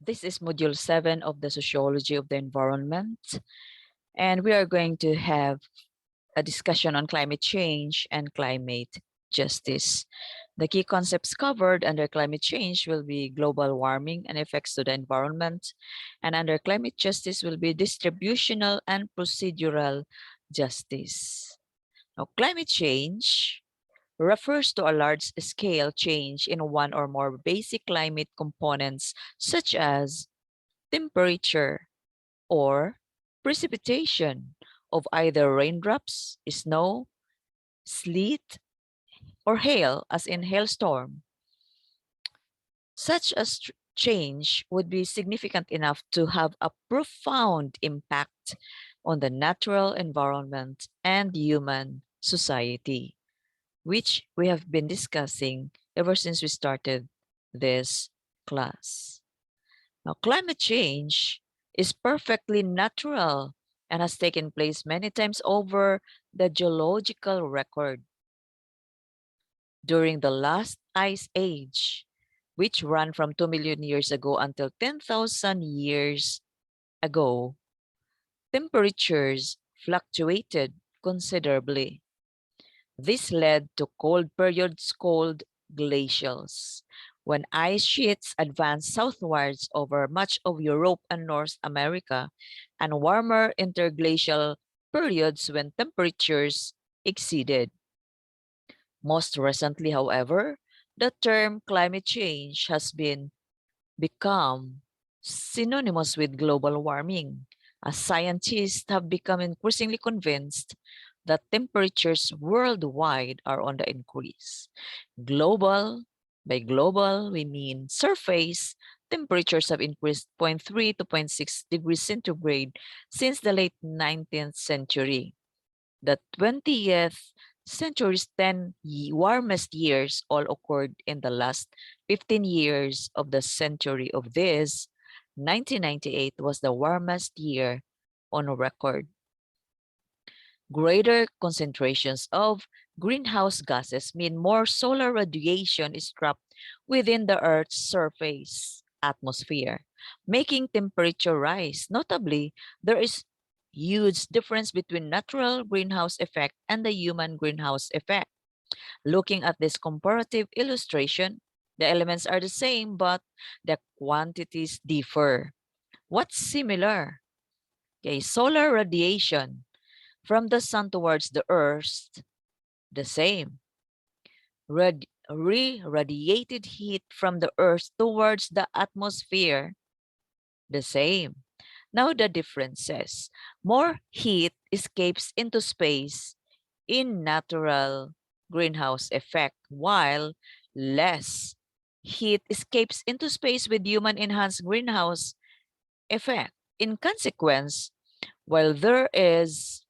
This is Module 7 of the Sociology of the Environment, and we are going to have a discussion on climate change and climate justice. The key concepts covered under climate change will be global warming and effects to the environment, and under climate justice will be distributional and procedural justice. Now, climate change refers to a large-scale change in one or more basic climate components such as temperature, or precipitation of either raindrops, snow, sleet, or hail, as in hailstorm. Such a change would be significant enough to have a profound impact on the natural environment and human society, which we have been discussing ever since we started this class. Now, climate change is perfectly natural and has taken place many times over the geological record. During the last ice age, which ran from 2 million years ago until 10,000 years ago, temperatures fluctuated considerably. This led to cold periods called glacials, when ice sheets advanced southwards over much of Europe and North America, and warmer interglacial periods when temperatures exceeded. Most recently, however, the term climate change has become synonymous with global warming, as scientists have become increasingly convinced that temperatures worldwide are on the increase. By global, we mean surface temperatures have increased 0.3 to 0.6 degrees centigrade since the late 19th century. The 20th century's 10 warmest years all occurred in the last 15 years of the century. Of this, 1998 was the warmest year on record. Greater concentrations of greenhouse gases mean more solar radiation is trapped within the Earth's surface atmosphere, making temperature rise. Notably, there is huge difference between natural greenhouse effect and the human greenhouse effect. Looking at this comparative illustration, the elements are the same, but the quantities differ. What's similar? Okay, solar radiation from the sun towards the earth, the same. Radiated heat from the earth towards the atmosphere, the same. Now the differences. More heat escapes into space in natural greenhouse effect, while less heat escapes into space with human enhanced greenhouse effect. In consequence, while there is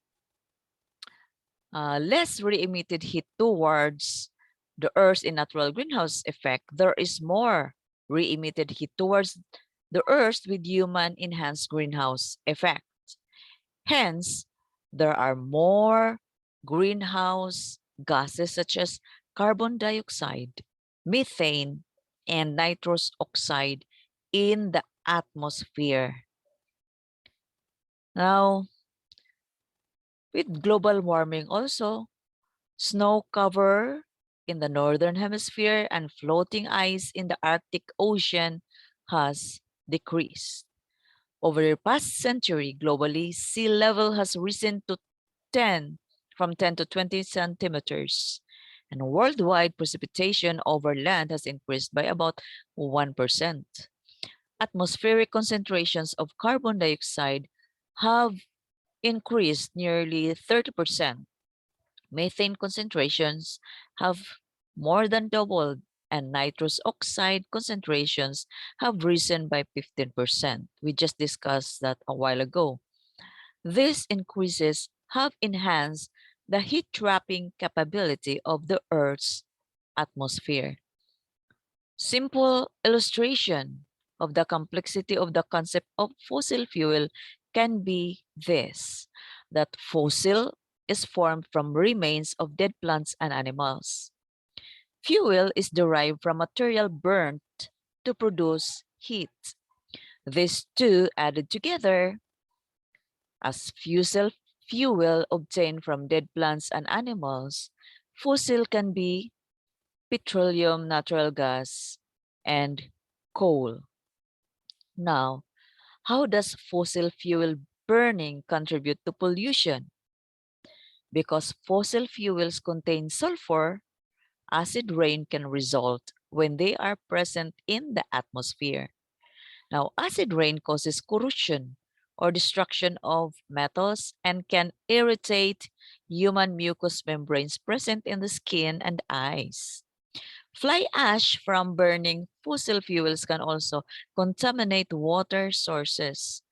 less re-emitted heat towards the Earth in natural greenhouse effect, there is more re-emitted heat towards the Earth with human enhanced greenhouse effect. Hence, there are more greenhouse gases such as carbon dioxide, methane, and nitrous oxide in the atmosphere. Now, with global warming also, snow cover in the northern hemisphere and floating ice in the Arctic Ocean has decreased. Over the past century, globally, sea level has risen to 10 to 20 centimeters, and worldwide precipitation over land has increased by about 1%. Atmospheric concentrations of carbon dioxide have increased nearly 30%. Methane concentrations have more than doubled, and nitrous oxide concentrations have risen by 15%. We just discussed that a while ago. These increases have enhanced the heat trapping capability of the Earth's atmosphere. Simple illustration of the complexity of the concept of fossil fuel can be this, that fossil is formed from remains of dead plants and animals. Fuel is derived from material burnt to produce heat. These two added together as fossil fuel obtained from dead plants and animals, fossil can be petroleum, natural gas, and coal. Now, how does fossil fuel burning contribute to pollution? Because fossil fuels contain sulfur, acid rain can result when they are present in the atmosphere. Now, acid rain causes corrosion or destruction of metals and can irritate human mucous membranes present in the skin and eyes. Fly ash from burning fossil fuels can also contaminate water sources.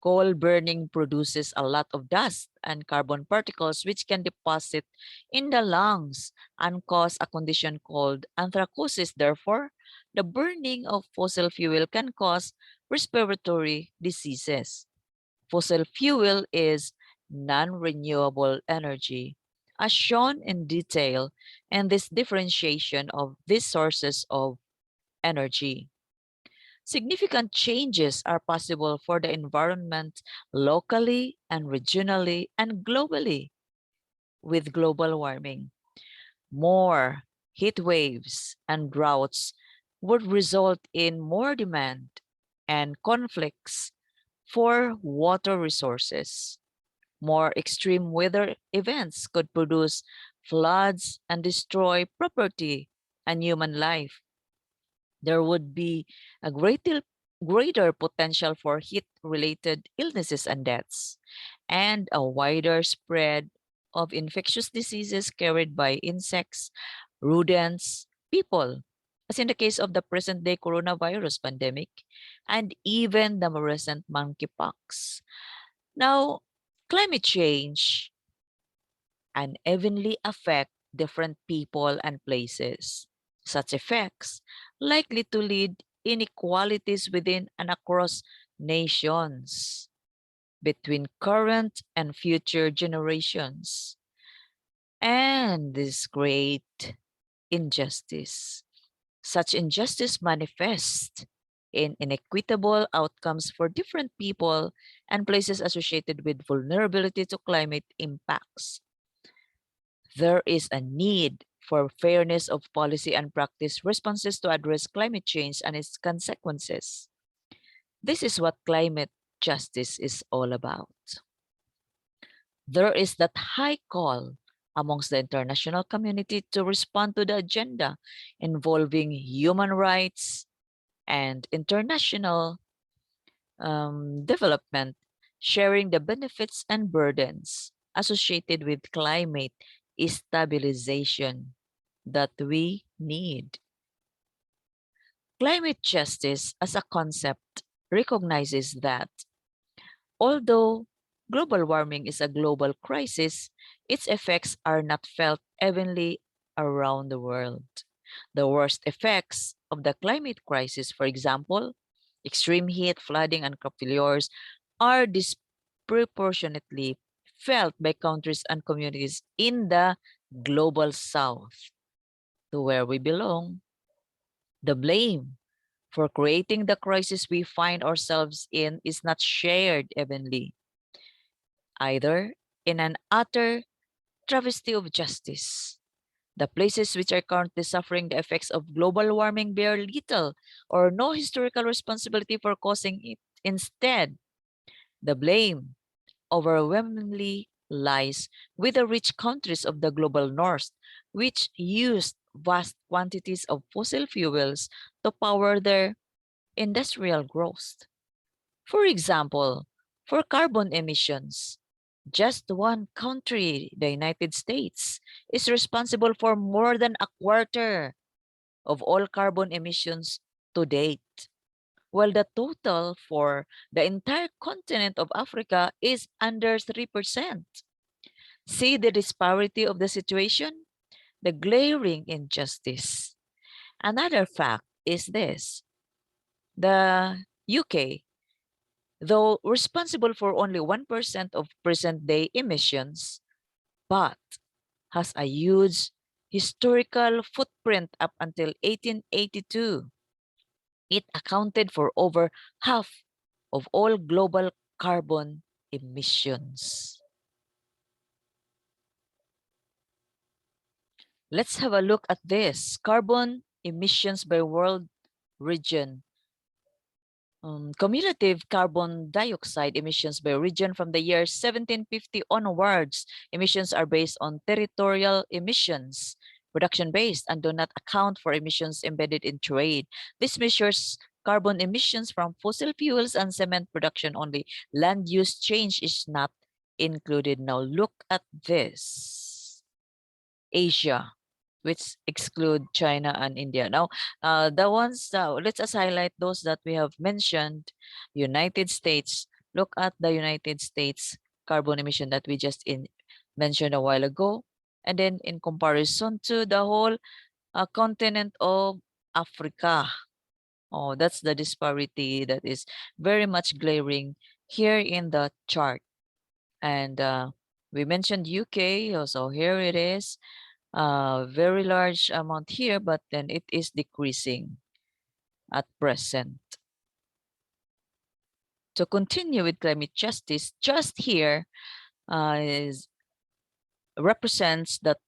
Coal burning produces a lot of dust and carbon particles which can deposit in the lungs and cause a condition called anthracosis. Therefore, the burning of fossil fuel can cause respiratory diseases. Fossil fuel is non-renewable energy, as shown in detail in this differentiation of these sources of energy. Significant changes are possible for the environment locally and regionally and globally with global warming. More heat waves and droughts would result in more demand and conflicts for water resources. More extreme weather events could produce floods and destroy property and human life. There would be a greater potential for heat-related illnesses and deaths, and a wider spread of infectious diseases carried by insects, rodents, people, as in the case of the present-day coronavirus pandemic, and even the recent monkeypox. Now, climate change unevenly affect different people and places. Such effects likely to lead inequalities within and across nations, between current and future generations, and this great injustice. Such injustice manifests in inequitable outcomes for different people and places associated with vulnerability to climate impacts. There is a need for fairness of policy and practice responses to address climate change and its consequences. This is what climate justice is all about. There is that high call amongst the international community to respond to the agenda involving human rights and international development, sharing the benefits and burdens associated with climate stabilization that we need. Climate justice as a concept recognizes that although global warming is a global crisis, its effects are not felt evenly around the world. The worst effects of the climate crisis, for example, extreme heat, flooding, and crop failures, are disproportionately felt by countries and communities in the global south, to where we belong. The blame for creating the crisis we find ourselves in is not shared evenly, either in an utter travesty of justice. The places which are currently suffering the effects of global warming bear little or no historical responsibility for causing it. Instead, the blame overwhelmingly lies with the rich countries of the global north, which used vast quantities of fossil fuels to power their industrial growth. For example, for carbon emissions, just one country, the United States, is responsible for more than a quarter of all carbon emissions to date, while the total for the entire continent of Africa is under 3%. See the disparity of the situation? The glaring injustice. Another fact is this: the UK, though responsible for only 1% of present-day emissions, but has a huge historical footprint up until 1882. It accounted for over half of all global carbon emissions. Let's have a look at this. Carbon emissions by world region. Cumulative carbon dioxide emissions by region from the year 1750 onwards. Emissions are based on territorial emissions, production-based, and do not account for emissions embedded in trade. This measures carbon emissions from fossil fuels and cement production only. Land use change is not included. Now look at this. Asia, which exclude China and India. Now, the ones, let's just highlight those that we have mentioned. United States, look at the United States carbon emission that we just mentioned a while ago. And then in comparison to the whole continent of Africa. Oh, that's the disparity that is very much glaring here in the chart. And we mentioned UK, so here it is. Very large amount here, but then it is decreasing at present. To continue with climate justice, just here represents that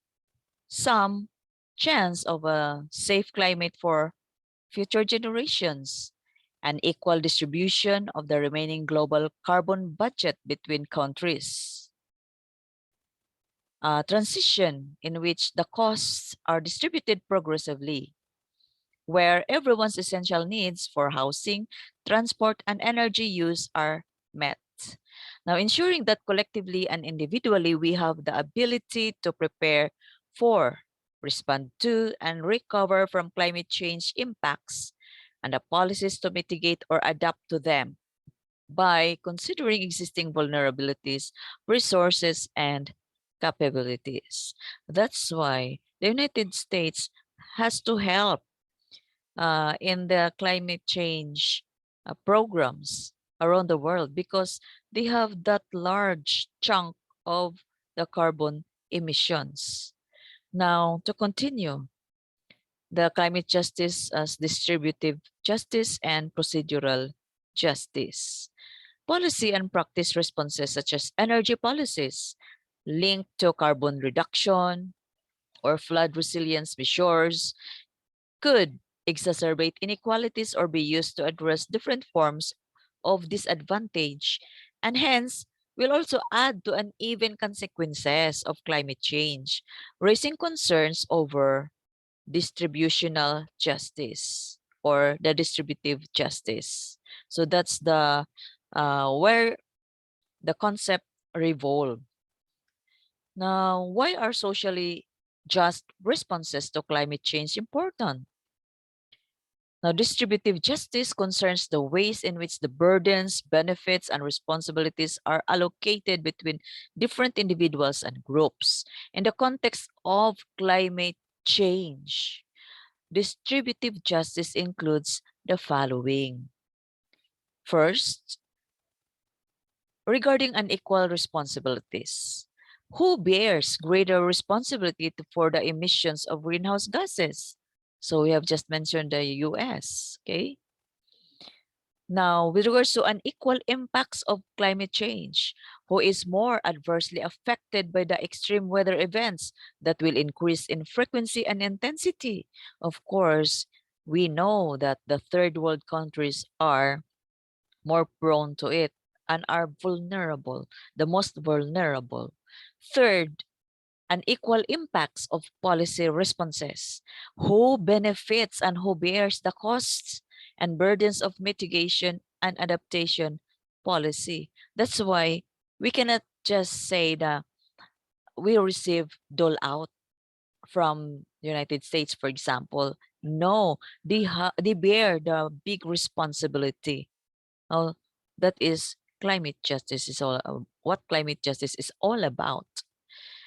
some chance of a safe climate for future generations, an equal distribution of the remaining global carbon budget between countries, a transition in which the costs are distributed progressively, where everyone's essential needs for housing, transport, and energy use are met. Now, ensuring that collectively and individually we have the ability to prepare for, respond to, and recover from climate change impacts, and the policies to mitigate or adapt to them by considering existing vulnerabilities, resources, and capabilities. That's why the United States has to help in the climate change programs around the world because they have that large chunk of the carbon emissions. Now, to continue, the climate justice as distributive justice and procedural justice. Policy and practice responses such as energy policies linked to carbon reduction or flood resilience measures could exacerbate inequalities or be used to address different forms of disadvantage, and hence will also add to uneven consequences of climate change, raising concerns over distributional justice or the distributive justice. So that's the where the concept revolve. Now, why are socially just responses to climate change important? Now, distributive justice concerns the ways in which the burdens, benefits, and responsibilities are allocated between different individuals and groups. In the context of climate change, distributive justice includes the following. First, regarding unequal responsibilities. Who bears greater responsibility for the emissions of greenhouse gases? So we have just mentioned the US, okay? Now, with regards to unequal impacts of climate change, who is more adversely affected by the extreme weather events that will increase in frequency and intensity? Of course, we know that the third world countries are more prone to it and are vulnerable, the most vulnerable. Third, unequal impacts of policy responses. Who benefits and who bears the costs and burdens of mitigation and adaptation policy? That's why we cannot just say that we receive dole out from the United States, for example. No, they bear the big responsibility. Oh, that is climate justice is all what climate justice is all about.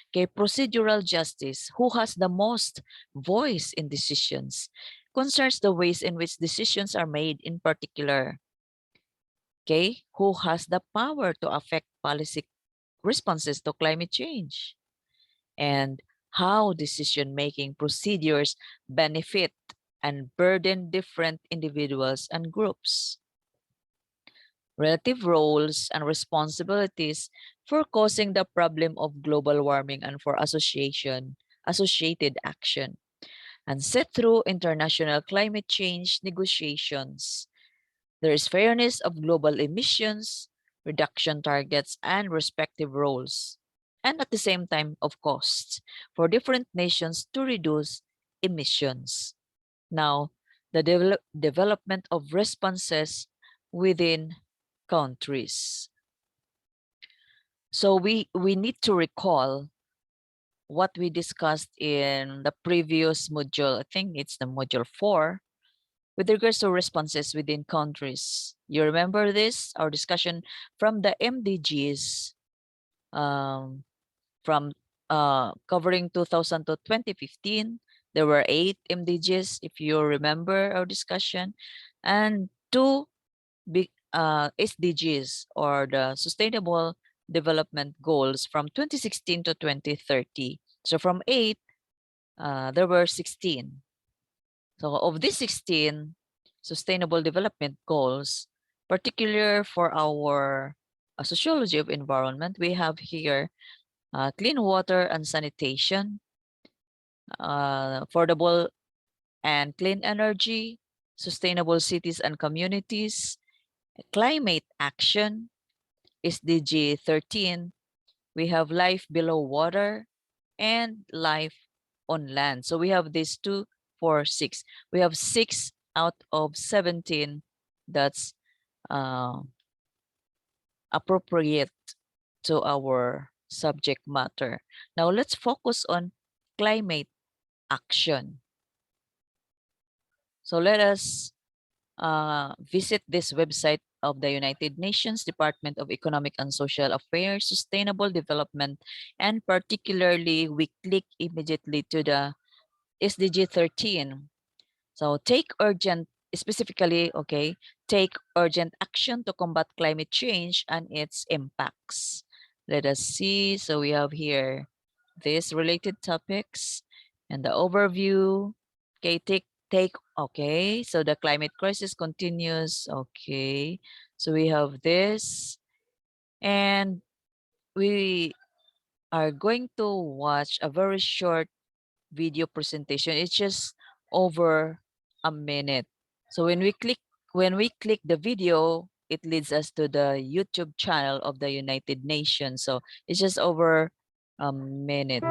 Okay, procedural justice, who has the most voice in decisions, concerns the ways in which decisions are made in particular. Okay, who has the power to affect policy responses to climate change, and how decision-making procedures benefit and burden different individuals and groups. relative roles and responsibilities for causing the problem of global warming and for associated action, and set through international climate change negotiations. There is fairness of global emissions, reduction targets, and respective roles, and at the same time of costs for different nations to reduce emissions. Now, the development of responses within countries. So we need to recall what we discussed in the previous module. I think it's the module 4 with regards to responses within countries. You remember this? Our discussion from the MDGs, um, from covering 2000 to 2015. There were 8 MDGs, if you remember our discussion, and 2 big SDGs, or the Sustainable Development Goals, from 2016 to 2030. So from 8, there were 16. So of these 16 Sustainable Development Goals, particular for our sociology of environment, we have here clean water and sanitation, affordable and clean energy, sustainable cities and communities, climate action, SDG 13, we have life below water, and life on land. So we have these 2, 4, 6. We have 6 out of 17 that's appropriate to our subject matter. Now let's focus on climate action. So let us visit this website of the United Nations Department of Economic and Social Affairs, Sustainable Development, and particularly we click immediately to the SDG 13. So specifically, take urgent action to combat climate change and its impacts. Let us see. So we have here these related topics and the overview. Okay, so the climate crisis continues. Okay, so we have this, and we are going to watch a very short video presentation. It's just over a minute. So when we click the video, it leads us to the YouTube channel of the United Nations. So it's just over a minute.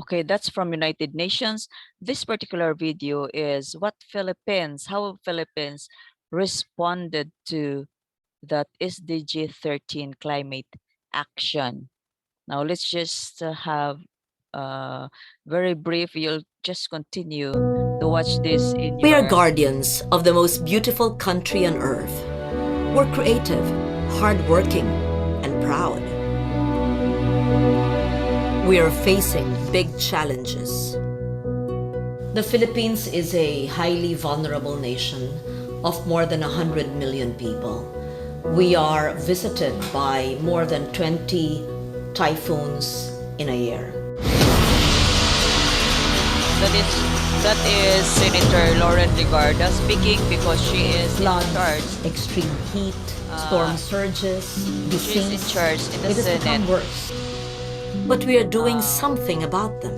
Okay, that's from United Nations. This particular video is how Philippines responded to that SDG 13 climate action. Now let's just have very brief. You'll just continue to watch this in We are guardians of the most beautiful country on earth. We're creative, hardworking, and proud. We are facing big challenges. The Philippines is a highly vulnerable nation of more than 100 million people. We are visited by more than 20 typhoons in a year. That is Senator Lauren Legarda speaking, because she is Floods, in charge. extreme heat, storm surges, disease. She's in charge in the It has Senate. become worse. but we are doing something about them.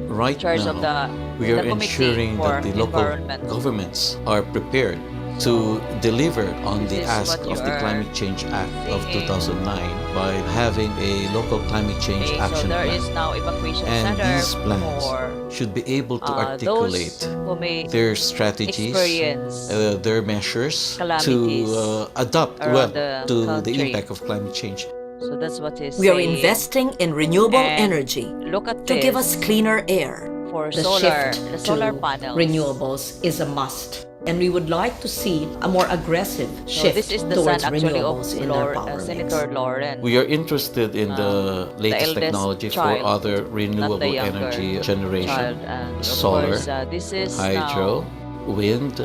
Right charge of now, we are the Committee ensuring for that the local Environment. governments are prepared to deliver on the This is ask what you of the are Climate Change Act of seeing. 2009 by having a local climate change Okay, so action there is plan. now evacuation And center these plans for should be able to those articulate who may their strategies, experience their measures calamities to adapt well around the to the country. impact of climate change. So that's what he's We are saying. investing in renewable And energy look at to give us this. cleaner air. For The solar, shift the solar to panels. renewables is a must, and we would like to see a more aggressive So shift this is the towards son actually of renewables in our power mix. Senator Lauren. We are interested in the latest eldest technology for child, other not the renewable younger energy generation, child. And of solar, course, this is hydro, now wind.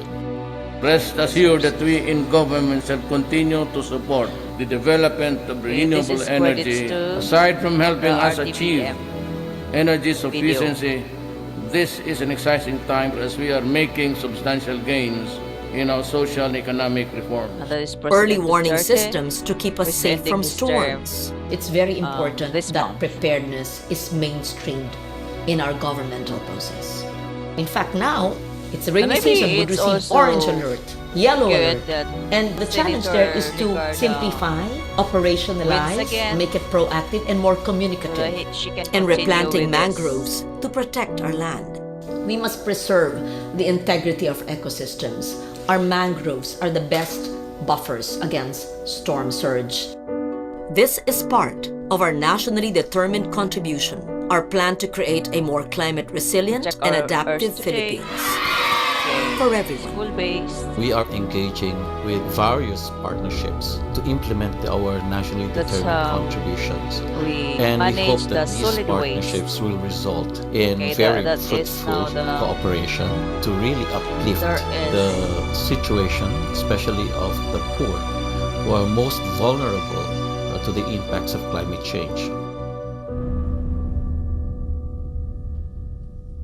Rest assured that we in government shall continue to support the development of this renewable is energy. credits to Aside from helping the us achieve RTBM energy video. sufficiency, this is an exciting time as we are making substantial gains in our social and economic reforms. And that is Early President warning Duterte, systems to keep us who's safe ending from his term, storms. It's very important this that month. preparedness is mainstreamed in our governmental process. In fact, now it's a rainy maybe season would it's receive also orange alert, yellow good alert. that And the challenge there is to Senator simplify, operationalize, wins again. make it proactive and more so communicative, that she can and continue replanting with this. mangroves to protect our land. We must preserve the integrity of ecosystems. Our mangroves are the best buffers against storm surge. This is part of our nationally determined contribution, our plan to create a more climate resilient Check and our adaptive Earth today. Philippines Okay. for everyone. School-based. We are engaging with various partnerships to implement our nationally That's determined how contributions. We And we hope manage the that these solid waste. partnerships will result in Okay, very that is fruitful now the- cooperation to really uplift There is- the situation, especially of the poor, who are most vulnerable to the impacts of climate change.